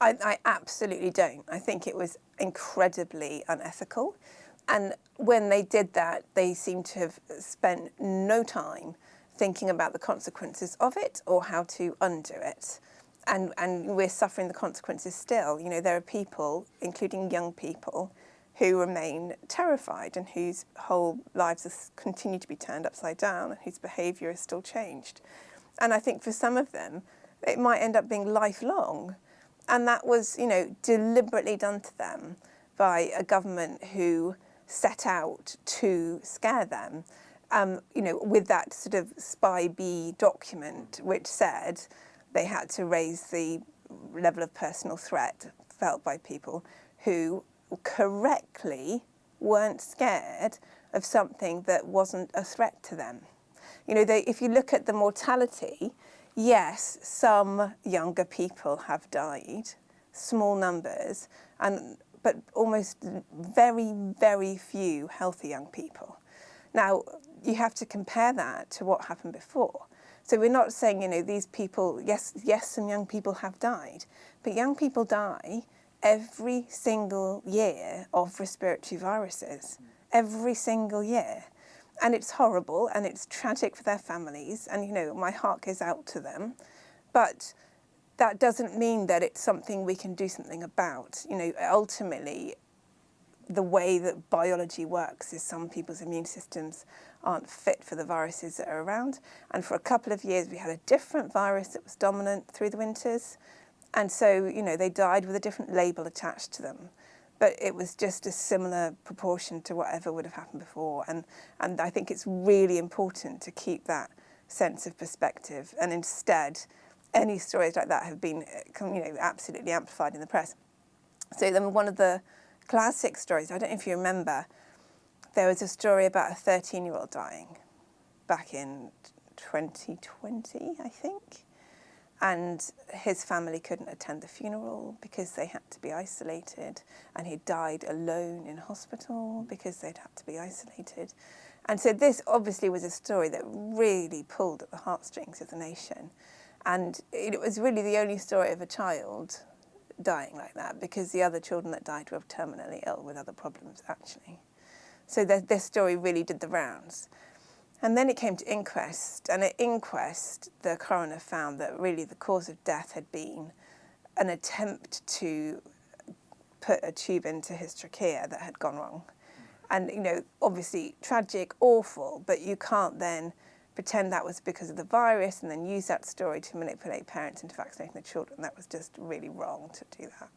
I absolutely don't. I think it was incredibly unethical. And when they did that, they seem to have spent no time thinking about the consequences of it or how to undo it. And we're suffering the consequences still. You know, there are people, including young people, who remain terrified and whose whole lives continue to be turned upside down and whose behaviour is still changed. And I think for some of them, it might end up being lifelong. And that was, you know, deliberately done to them by a government who set out to scare them, you know, with that sort of spy bee document which said they had to raise the level of personal threat felt by people who correctly weren't scared of something that wasn't a threat to them. You know, if you look at the mortality, yes, some younger people have died, small numbers, but almost very, very few healthy young people. Now, you have to compare that to what happened before. So we're not saying, you know, these people, yes, some young people have died, but young people die every single year of respiratory viruses, every single year. And it's horrible and it's tragic for their families, and, you know, my heart goes out to them. But that doesn't mean that it's something we can do something about. You know, ultimately, the way that biology works is some people's immune systems aren't fit for the viruses that are around. And for a couple of years, we had a different virus that was dominant through the winters. And so, you know, they died with a different label attached to them. But it was just a similar proportion to whatever would have happened before. And I think it's really important to keep that sense of perspective. And instead, any stories like that have been, you know, absolutely amplified in the press. So then one of the classic stories, I don't know if you remember, there was a story about a 13-year-old dying back in 2020, I think. And his family couldn't attend the funeral because they had to be isolated, and he died alone in hospital because they'd had to be isolated. And so this obviously was a story that really pulled at the heartstrings of the nation. And it was really the only story of a child dying like that, because the other children that died were terminally ill with other problems, actually. So this story really did the rounds. And then it came to inquest, and at inquest, the coroner found that really the cause of death had been an attempt to put a tube into his trachea that had gone wrong. And, you know, obviously tragic, awful, but you can't then pretend that was because of the virus and then use that story to manipulate parents into vaccinating their children. That was just really wrong to do that.